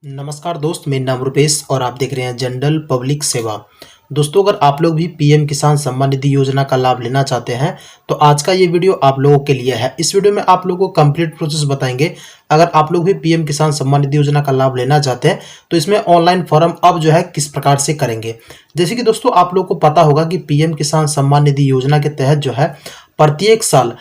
नमस्कार दोस्त, मेरा नाम रुपेश और आप देख रहे हैं जनरल पब्लिक सेवा। दोस्तों, अगर आप लोग भी पीएम किसान सम्मान निधि योजना का लाभ लेना चाहते हैं तो आज का ये वीडियो आप लोगों के लिए है। इस वीडियो में आप लोगों को कंप्लीट प्रोसेस बताएंगे। अगर आप लोग भी पीएम किसान सम्मान निधि योजना का लाभ लेना चाहते हैं तो इसमें ऑनलाइन फॉर्म अब जो है किस प्रकार से करेंगे। जैसे कि दोस्तों आप लोग को पता होगा कि पीएम किसान सम्मान निधि योजना के तहत जो है प्रत्येक साल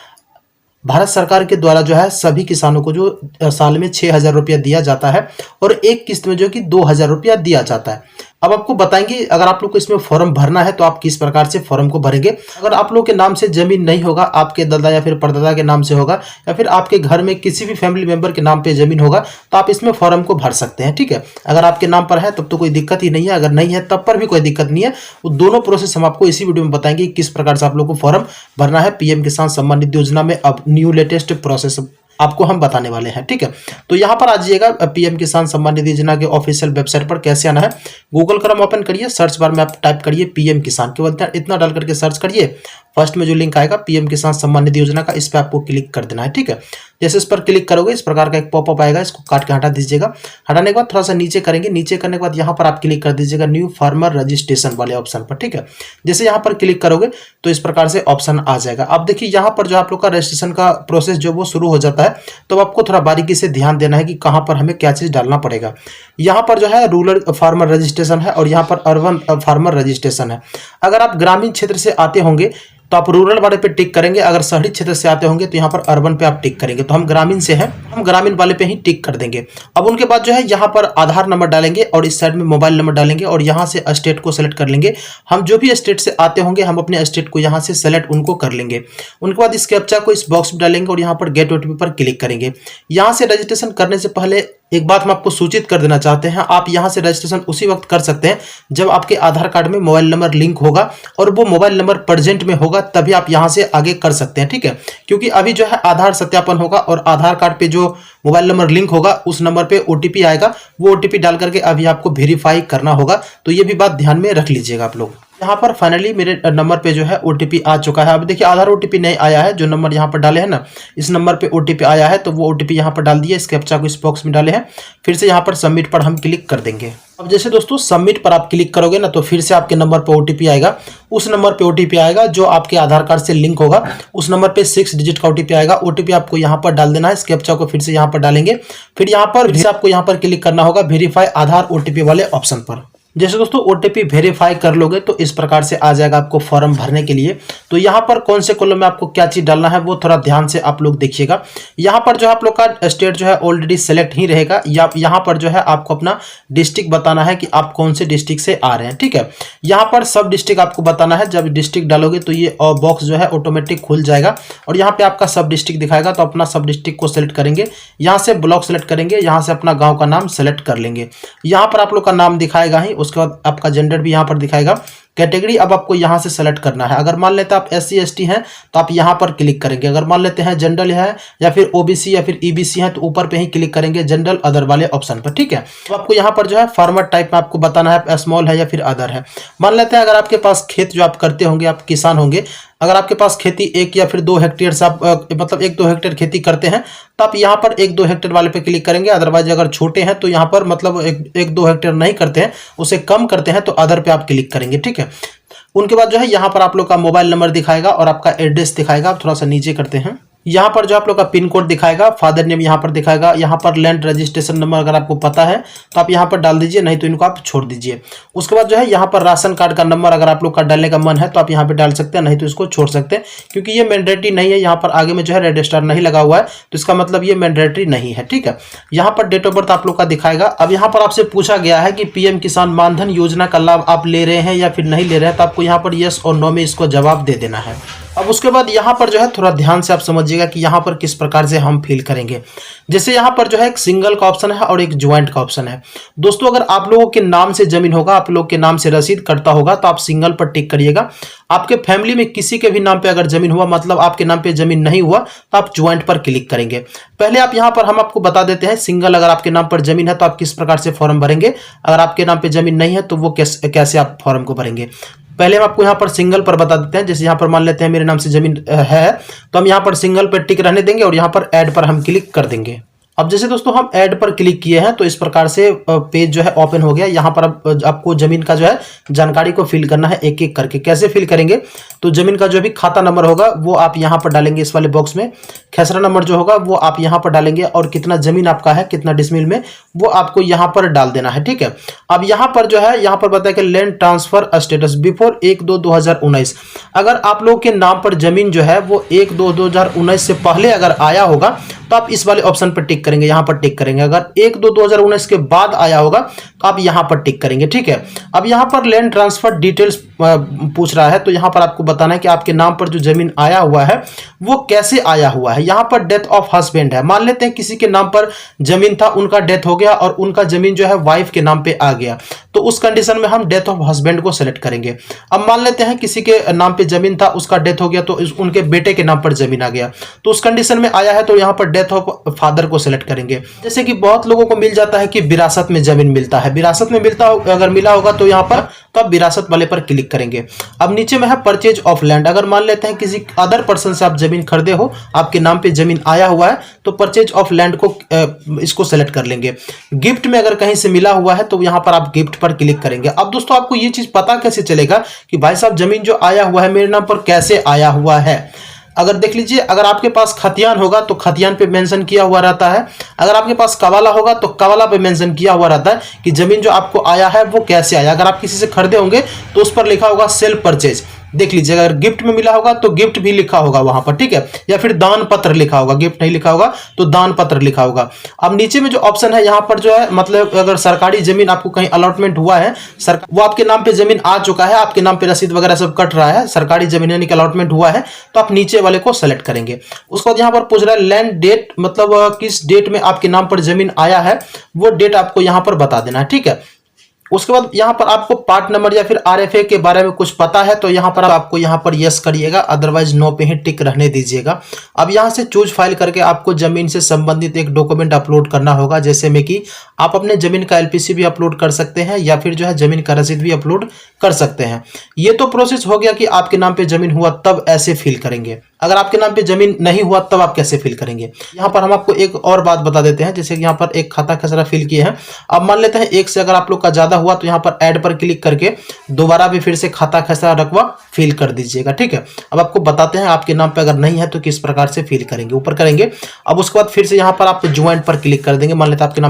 भारत सरकार के द्वारा जो है सभी किसानों को जो साल में 6,000 रुपया दिया जाता है और एक किस्त में जो कि 2,000 रुपया दिया जाता है। अब आपको बताएंगे अगर आप लोग को इसमें फॉर्म भरना है तो आप किस प्रकार से फॉर्म को भरेंगे। अगर आप लोग के नाम से जमीन नहीं होगा, आपके दादा या फिर परदादा के नाम से होगा या फिर आपके घर में किसी भी फैमिली मेंबर के नाम पे जमीन होगा तो आप इसमें फॉर्म को भर सकते हैं। ठीक है, अगर आपके नाम पर है तब तो कोई दिक्कत ही नहीं है, अगर नहीं है तब पर भी कोई दिक्कत नहीं है। वो दोनों प्रोसेस हम आपको इसी वीडियो में बताएंगे किस प्रकार से आप लोग को फॉर्म भरना है पीएम किसान सम्मान निधि योजना में। अब न्यू लेटेस्ट प्रोसेस आपको हम बताने वाले हैं। ठीक है, तो यहाँ पर आ जाइएगा पीएम किसान सम्मान निधि योजना के ऑफिशियल वेबसाइट पर। कैसे आना है, गूगल क्रोम ओपन करिए, सर्च बार में आप टाइप करिए पीएम किसान, केवल इतना डाल करके सर्च करिए। फर्स्ट में जो लिंक आएगा पीएम किसान सम्मान निधि योजना का, इस पर आपको क्लिक कर देना है। ठीक है, जैसे इस पर क्लिक करोगे इस प्रकार का एक पॉपअप आएगा, इसको काट के हटा दीजिएगा। हटाने के बाद थोड़ा सा नीचे करेंगे, नीचे करने के बाद यहाँ पर आप क्लिक कर दीजिएगा न्यू फार्मर रजिस्ट्रेशन वाले ऑप्शन पर। ठीक है, जैसे यहाँ पर क्लिक करोगे तो इस प्रकार से ऑप्शन आ जाएगा। अब देखिए यहाँ पर जो आप लोग का रजिस्ट्रेशन का प्रोसेस जो वो शुरू हो जाता है, तो आपको थोड़ा बारीकी से ध्यान देना है कि कहाँ पर हमें क्या चीज़ डालना पड़ेगा। यहाँ पर जो है रूरल फार्मर रजिस्ट्रेशन है और यहाँ पर अर्बन फार्मर रजिस्ट्रेशन है। अगर आप ग्रामीण क्षेत्र से आते होंगे तो आप रूरल वाले पे टिक करेंगे, अगर शहरी क्षेत्र से आते होंगे तो यहाँ पर अर्बन पे आप टिक करेंगे। तो हम ग्रामीण से हैं, हम ग्रामीण वाले पे ही टिक कर देंगे। अब उनके बाद जो है यहाँ पर आधार नंबर डालेंगे और इस साइड में मोबाइल नंबर डालेंगे और यहाँ से स्टेट को सेलेक्ट कर लेंगे। हम जो भी स्टेट से आते होंगे हम अपने स्टेट को यहाँ से सेलेक्ट उनको कर लेंगे। उनके बाद इस कैप्चा को इस बॉक्स में डालेंगे और यहाँ पर गेट ओटीपी पर क्लिक करेंगे। यहाँ से रजिस्ट्रेशन करने से पहले एक बात हम आपको सूचित कर देना चाहते हैं, आप यहां से रजिस्ट्रेशन उसी वक्त कर सकते हैं जब आपके आधार कार्ड में मोबाइल नंबर लिंक होगा और वो मोबाइल नंबर प्रेजेंट में होगा, तभी आप यहां से आगे कर सकते हैं। ठीक है, क्योंकि अभी जो है आधार सत्यापन होगा और आधार कार्ड पे जो मोबाइल नंबर लिंक होगा उस नंबर पे ओटीपी आएगा, वो ओटीपी डाल करके अभी आपको वेरीफाई करना होगा। तो ये भी बात ध्यान में रख लीजिएगा आप लोग। यहाँ पर फाइनली मेरे नंबर पे जो है ओटीपी आ चुका है। अब देखिए आधार ओटीपी नहीं आया है, जो नंबर यहाँ पर डाले हैं ना इस नंबर पे ओटीपी आया है, तो वो ओटीपी यहाँ पर डाल दिया, इस कैप्चा को इस बॉक्स में डाले हैं। फिर से यहाँ पर सबमिट पर हम क्लिक कर देंगे। अब जैसे दोस्तों सबमिट पर आप क्लिक करोगे ना तो फिर से आपके नंबर पे ओटीपी आएगा, उस नंबर पे ओटीपी आएगा जो आपके आधार कार्ड से लिंक होगा, उस नंबर पे 6 डिजिट का ओटीपी आएगा। ओटीपी आपको यहाँ पर डाल देना है, इस कैप्चा को फिर से यहाँ पर डालेंगे। फिर यहाँ पर आपको यहाँ पर क्लिक करना होगा वेरीफाई आधार ओटीपी वाले ऑप्शन पर। जैसे दोस्तों ओटीपी वेरीफाई कर लोगे तो इस प्रकार से आ जाएगा आपको फॉर्म भरने के लिए। तो यहाँ पर कौन से कॉलम में आपको क्या चीज डालना है वो थोड़ा ध्यान से आप लोग देखिएगा। यहाँ पर जो आप लोग का स्टेट जो है ऑलरेडी सेलेक्ट ही रहेगा, या यहाँ पर जो है आपको अपना डिस्ट्रिक्ट बताना है कि आप कौन से डिस्ट्रिक्ट से आ रहे हैं। ठीक है, यहाँ पर सब डिस्ट्रिक्ट आपको बताना है। जब डिस्ट्रिक्ट डालोगे तो ये बॉक्स जो है ऑटोमेटिक खुल जाएगा और यहाँ पे आपका सब डिस्ट्रिक्ट दिखाएगा, तो अपना सब डिस्ट्रिक्ट को सेलेक्ट करेंगे, यहाँ से ब्लॉक सेलेक्ट करेंगे, यहाँ से अपना गाँव का नाम सेलेक्ट कर लेंगे। यहाँ पर आप लोग का नाम दिखाएगा ही, उसके बाद आपका जेंडर भी यहाँ पर दिखाएगा। कैटेगरी अब आपको यहाँ से सेलेक्ट करना है। अगर मान लेते हैं आप SC ST हैं तो आप यहाँ पर क्लिक करेंगे। अगर मान लेते हैं जनरल है या फिर OBC या फिर EBC है तो ऊपर पे ही क्लिक करेंगे जनरल अदर वाले ऑप्शन पर। ठीक है, तो आपको यहाँ पर जो है फार्मर टाइप में आपको बताना है स्मॉल है या फिर अदर है। मान लेते हैं अगर आपके पास खेत जो आप करते होंगे, आप किसान होंगे, अगर आपके पास खेती 1 या फिर 2 हेक्टेयर से आप मतलब 1-2 हेक्टेयर खेती करते हैं तो आप यहाँ पर 1-2 हेक्टेयर वाले पे क्लिक करेंगे। अदरवाइज अगर छोटे हैं तो यहाँ पर मतलब 1-2 हेक्टेयर नहीं करते हैं, उसे कम करते हैं तो अदर पे आप क्लिक करेंगे। ठीक है, उनके बाद जो है यहाँ पर आप लोग का मोबाइल नंबर दिखाएगा और आपका एड्रेस दिखाएगा। आप थोड़ा सा नीचे करते हैं, यहाँ पर जो आप लोग का पिन कोड दिखाएगा, फादर नेम यहाँ पर दिखाएगा, यहाँ पर लैंड रजिस्ट्रेशन नंबर अगर आपको पता है तो आप यहाँ पर डाल दीजिए, नहीं तो इनको आप छोड़ दीजिए। उसके बाद जो है यहाँ पर राशन कार्ड का नंबर अगर आप लोग का डालने का मन है तो आप यहाँ पे डाल सकते हैं, नहीं तो इसको छोड़ सकते हैं, क्योंकि ये मैंडेटरी नहीं है। यहाँ पर आगे में जो है रेड स्टार नहीं लगा हुआ है तो इसका मतलब ये मैंडेटरी नहीं है। ठीक है, यहाँ पर डेट ऑफ बर्थ आप लोग का दिखाएगा। अब यहाँ पर आपसे पूछा गया है कि पीएम किसान मानधन योजना का लाभ आप ले रहे हैं या फिर नहीं ले रहे हैं, तो आपको यहाँ पर यस और नो में इसको जवाब दे देना है। अब उसके बाद यहाँ पर जो है थोड़ा ध्यान से आप समझिएगा कि यहाँ पर किस प्रकार से हम फिल करेंगे। जैसे यहाँ पर जो है एक सिंगल का ऑप्शन है और एक ज्वाइंट का ऑप्शन है। दोस्तों अगर आप लोगों के नाम से जमीन होगा, आप लोग के नाम से रसीद कटता होगा तो आप सिंगल पर टिक करिएगा। आपके फैमिली में किसी के भी नाम पे अगर जमीन हुआ, मतलब आपके नाम पे जमीन नहीं हुआ, तो आप ज्वाइंट पर क्लिक करेंगे। पहले आप यहाँ पर हम आपको बता देते हैं सिंगल अगर आपके नाम पर जमीन है तो आप किस प्रकार से फॉर्म भरेंगे, अगर आपके नाम पे जमीन नहीं है तो वो कैसे आप फॉर्म को भरेंगे। पहले हम आपको यहाँ पर सिंगल पर बता देते हैं। जैसे यहाँ पर मान लेते हैं मेरे नाम से जमीन है तो हम यहाँ पर सिंगल पर टिक रहने देंगे और यहाँ पर ऐड पर हम क्लिक कर देंगे। अब जैसे दोस्तों हम ऐड पर क्लिक किए हैं तो इस प्रकार से पेज जो है ओपन हो गया। यहाँ पर अब आपको जमीन का जो है जानकारी को फिल करना है एक एक करके। कैसे फिल करेंगे, तो जमीन का जो भी खाता नंबर होगा वो आप यहाँ पर डालेंगे इस वाले बॉक्स में, खेसरा नंबर जो होगा वो आप यहाँ पर डालेंगे, और कितना जमीन आपका है कितना डिसमिल में वो आपको यहाँ पर डाल देना है, ठीक है। अब यहाँ पर जो है यहाँ पर बताया कि लैंड ट्रांसफर स्टेटस बिफोर 1/2/2019, अगर आप लोग के नाम पर जमीन जो है वो 1/2/2019 से पहले अगर आया होगा तो आप इस वाले ऑप्शन पर टिक करेंगे, यहाँ पर टिक करेंगे। अगर 1/2/2019 के बाद आया होगा तो आप यहाँ पर टिक करेंगे, ठीक है। अब यहाँ पर लैंड ट्रांसफर डिटेल्स पूछ रहा है, तो यहाँ पर आपको बताना है कि आपके नाम पर जो जमीन आया हुआ है वो कैसे आया हुआ है। यहाँ पर डेथ ऑफ हस्बैंड है, मान लेते हैं किसी के नाम पर जमीन था, उनका डेथ हो गया और उनका जमीन जो है वाइफ के नाम पे आ गया, तो उस कंडीशन में हम डेथ ऑफ हस्बैंड को सेलेक्ट करेंगे। अब मान लेते हैं किसी के नाम पे जमीन था, उसका डेथ हो गया तो उनके बेटे के नाम पर जमीन आ गया, तो उस कंडीशन में आया है तो यहाँ पर डेथ ऑफ फादर को सेलेक्ट करेंगे। जैसे कि बहुत लोगों को मिल जाता है कि विरासत में जमीन मिलता है, विरासत में मिलता अगर मिला होगा तो यहाँ पर तो आप विरासत वाले पर क्लिक करेंगे। अब नीचे में है परचेज ऑफ लैंड, अगर मान लेते हैं किसी अदर पर्सन से आप जमीन खरीदे हो, आपके नाम पे जमीन आया हुआ है तो परचेज ऑफ लैंड को इसको सेलेक्ट कर लेंगे। गिफ्ट में अगर कहीं से मिला हुआ है तो यहाँ पर आप गिफ्ट पर क्लिक करेंगे। अब दोस्तों आपको ये चीज पता कैसे चलेगा कि भाई साहब जमीन जो आया हुआ है मेरे नाम पर कैसे आया हुआ है। अगर देख लीजिए, अगर आपके पास खतियान होगा तो खतियान पे मेंशन किया हुआ रहता है, अगर आपके पास कवाला होगा तो कवाला पे मेंशन किया हुआ रहता है कि जमीन जो आपको आया है वो कैसे आया। अगर आप किसी से खरीदे होंगे तो उस पर लिखा होगा सेल्फ परचेज, देख लीजिए। अगर गिफ्ट में मिला होगा तो गिफ्ट भी लिखा होगा वहां पर, ठीक है, या फिर दान पत्र लिखा होगा, गिफ्ट नहीं लिखा होगा तो दान पत्र लिखा होगा। अब नीचे में जो ऑप्शन है यहाँ पर जो है, मतलब अगर सरकारी जमीन आपको कहीं अलॉटमेंट हुआ है, वो आपके नाम पे जमीन आ चुका है, आपके नाम पे रसीद वगैरह सब कट रहा है, सरकारी जमीन यानी कि अलॉटमेंट हुआ है, तो आप नीचे वाले को सेलेक्ट करेंगे। उसके बाद यहाँ पर पूछ रहा है लैंड डेट, मतलब किस डेट में आपके नाम पर जमीन आया है वो डेट आपको यहाँ पर बता देना है, ठीक है। उसके बाद यहाँ पर आपको पार्ट नंबर या फिर आरएफए के बारे में कुछ पता है तो यहाँ पर आपको यहाँ पर यस करिएगा, अदरवाइज नो पे ही टिक रहने दीजिएगा। अब यहाँ से चूज फाइल करके आपको जमीन से संबंधित एक डॉक्यूमेंट अपलोड करना होगा, जैसे में कि आप अपने जमीन का एलपीसी भी अपलोड कर सकते हैं या फिर जो है जमीन का रसीद भी अपलोड कर सकते हैं। ये तो प्रोसेस हो गया कि आपके नाम पे जमीन हुआ तब ऐसे फिल करेंगे। अगर आपके नाम पे जमीन नहीं हुआ तब आप कैसे फिल करेंगे, यहाँ पर हम आपको एक और बात बता देते हैं। जैसे कि यहाँ पर एक खाता खसरा फिल किए हैं, अब मान लेते हैं एक से अगर आप लोग का ज्यादा हुआ तो यहाँ पर ऐड पर क्लिक करके दोबारा भी फिर से खाता खसरा रकबा फिल कर दीजिएगा, ठीक है। अब आपको बताते हैं आपके नाम पे अगर नहीं है तो किस प्रकार से फिल करेंगे, ऊपर करेंगे। अब उसके बाद फिर से यहाँ पर आप ज्वाइंट पर क्लिक कर देंगे। मान लेते हैं आपके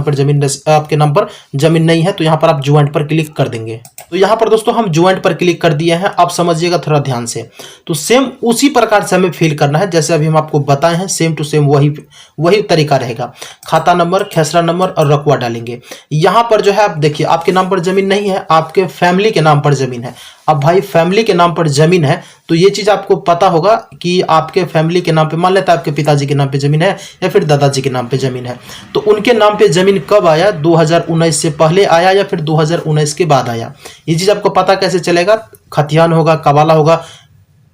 नाम पर जमीन नहीं है तो यहाँ पर आप ज्वाइंट पर क्लिक कर देंगे। तो यहाँ पर दोस्तों हम ज्वाइंट पर क्लिक कर दिए हैं, आप समझिएगा थोड़ा ध्यान से। तो सेम उसी प्रकार से हमें फिल करना है जैसे अभी हम आपको बताए हैं, सेम टू सेम वही तरीका रहेगा। खाता नंबर, खेसरा नंबर और रकबा डालेंगे। यहाँ पर जो है आप देखिए आपके नाम पर जमीन नहीं है, आपके फैमिली के नाम पर जमीन है। अब भाई फैमिली के नाम पर जमीन है तो ये चीज आपको पता होगा कि आपके फैमिली के नाम पे, मान लेते हैं आपके पिताजी के नाम पे जमीन है या फिर दादाजी के नाम पे जमीन है, तो उनके नाम पे जमीन कब आया, 2019 से पहले आया या फिर 2019 के बाद आया। ये चीज आपको पता कैसे चलेगा, खतियान होगा, कबाला होगा,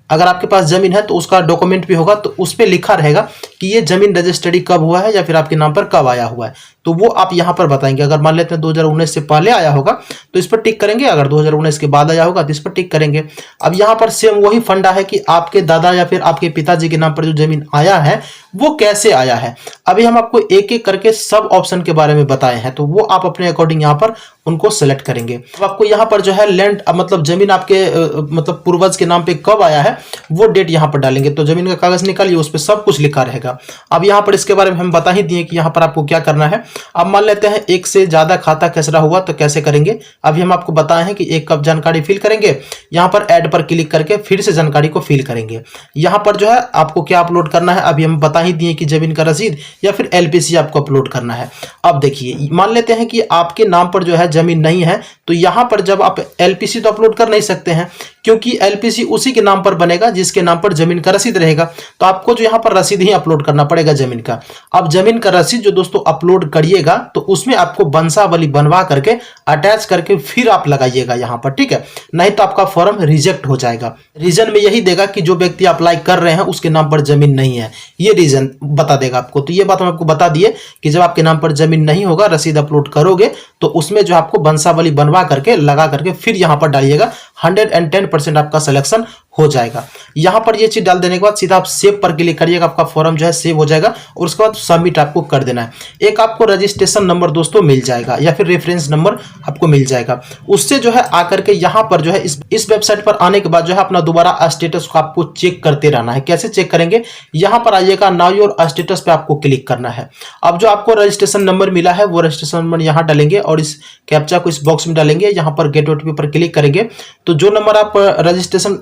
अगर आपके पास जमीन है तो उसका डॉक्यूमेंट भी होगा तो उस पर लिखा रहेगा कि ये जमीन रजिस्ट्री कब हुआ है या फिर आपके नाम पर कब आया हुआ है, तो वो आप यहाँ पर बताएंगे। अगर मान लेते हैं 2019 से पहले आया होगा तो इस पर टिक करेंगे, अगर 2019 के बाद आया होगा तो इस पर टिक करेंगे। अब यहाँ पर सेम वही फंडा है कि आपके दादा या फिर आपके पिताजी के नाम पर जो जमीन आया है वो कैसे आया है। अभी हम आपको एक एक करके सब ऑप्शन के बारे में बताए हैं, तो वो आप अपने अकॉर्डिंग यहाँ पर उनको सेलेक्ट करेंगे। अब आपको यहाँ पर जो है लैंड, मतलब जमीन आपके मतलब पूर्वज के नाम पे कब आया है वो डेट यहाँ पर डालेंगे। तो जमीन का कागज निकालिए, उस पर सब कुछ लिखा रहेगा। अब यहाँ पर इसके बारे में हम बता ही दिए कि यहाँ पर आपको क्या करना है। अब मान लेते हैं एक से ज्यादा खाता खसरा हुआ तो कैसे करेंगे, अभी हम आपको बताए हैं कि एक कब जानकारी फिल करेंगे, यहाँ पर ऐड पर क्लिक करके फिर से जानकारी को फिल करेंगे। यहाँ पर जो है आपको क्या अपलोड करना है, अभी हम बता ही दिए कि जमीन का रसीद या फिर एलपीसी आपको अपलोड करना है। अब देखिए मान लेते हैं कि आपके नाम पर जो है जमीन नहीं है, तो यहाँ पर जब आप एलपीसी तो अपलोड कर नहीं सकते हैं क्योंकि एलपीसी उसी के नाम पर बनेगा जिसके नाम पर जमीन का रसीद रहेगा, तो आपको जो यहाँ पर रसीद ही अपलोड करना पड़ेगा जमीन का। अब जमीन का रसीद जो दोस्तों अपलोड करिएगा तो उसमें आपको वंशावली बनवा करके अटैच करके फिर आप लगाइएगा यहाँ पर, ठीक है, नहीं तो आपका फॉर्म रिजेक्ट हो जाएगा। रीजन में यही देगा कि जो व्यक्ति अप्लाई कर रहे हैं उसके नाम पर जमीन नहीं है, ये रीजन बता देगा आपको। तो ये बात हम आपको बता दिए कि जब आपके नाम पर जमीन नहीं होगा, रसीद अपलोड करोगे तो उसमें जो आपको वंशावली बनवा करके लगा करके फिर यहाँ पर डालिएगा, 110% आपका सिलेक्शन हो जाएगा। यहाँ पर ये चीज डाल देने के बाद सीधा आप सेव पर क्लिक करिएगा, आपका फॉर्म जो है सेव हो जाएगा और उसके बाद सबमिट आपको कर देना है। एक आपको रजिस्ट्रेशन नंबर दोस्तों मिल जाएगा या फिर रेफरेंस नंबर आपको मिल जाएगा। उससे जो है आकर के यहाँ पर जो है इस वेबसाइट पर आने के बाद जो है अपना दोबारा स्टेटस को आपको चेक करते रहना है। कैसे चेक करेंगे, यहाँ पर आइएगा नाउ योर स्टेटस पे आपको क्लिक करना है। अब जो आपको रजिस्ट्रेशन नंबर मिला है वो रजिस्ट्रेशन नंबर यहाँ डालेंगे और इस कैप्चा को इस बॉक्स में डालेंगे। यहाँ पर गेट ओटीपी पर क्लिक करेंगे तो जो नंबर आप रजिस्ट्रेशन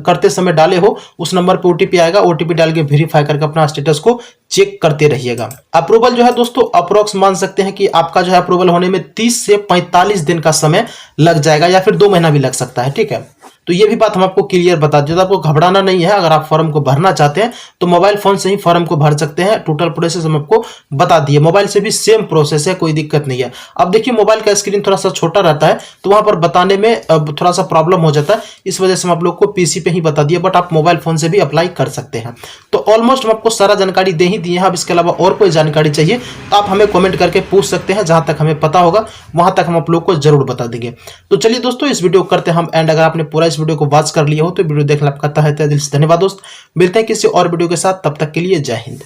करते समय डाले हो उस नंबर पे ओटीपी आएगा। ओटीपी डाल के वेरीफाई करके अपना स्टेटस को चेक करते रहिएगा। अप्रूवल जो है दोस्तों अप्रोक्स मान सकते हैं कि आपका जो है अप्रूवल होने में 30 से 45 दिन का समय लग जाएगा या फिर 2 महीना भी लग सकता है। ठीक है, तो ये भी बात हम आपको क्लियर बता दें, आपको घबराना नहीं है। अगर आप फॉर्म को भरना चाहते हैं तो मोबाइल फोन से ही फॉर्म को भर सकते हैं। टोटल प्रोसेस हम आपको बता दिए, मोबाइल से भी सेम प्रोसेस है, कोई दिक्कत नहीं है। अब देखिए मोबाइल का स्क्रीन थोड़ा सा छोटा रहता है तो वहां पर बताने में थोड़ा सा प्रॉब्लम हो जाता है, इस वजह से हम आप लोग को पीसी पे ही बता दिए, बट आप मोबाइल फोन से भी अप्लाई कर सकते हैं। तो ऑलमोस्ट हम आपको सारा जानकारी दे ही दिए हैं। अब इसके अलावा और कोई जानकारी चाहिए तो आप हमें कमेंट करके पूछ सकते हैं, जहां तक हमें पता होगा वहां तक हम आप लोग को जरूर बता देंगे। तो चलिए दोस्तों इस वीडियो को करते हैं हम एंड। अगर आपने पूरा इस वीडियो को वॉच कर लिया हो तो वीडियो देखने आपका तहे दिल से धन्यवाद दोस्त। मिलते हैं किसी और वीडियो के साथ, तब तक के लिए जय हिंद।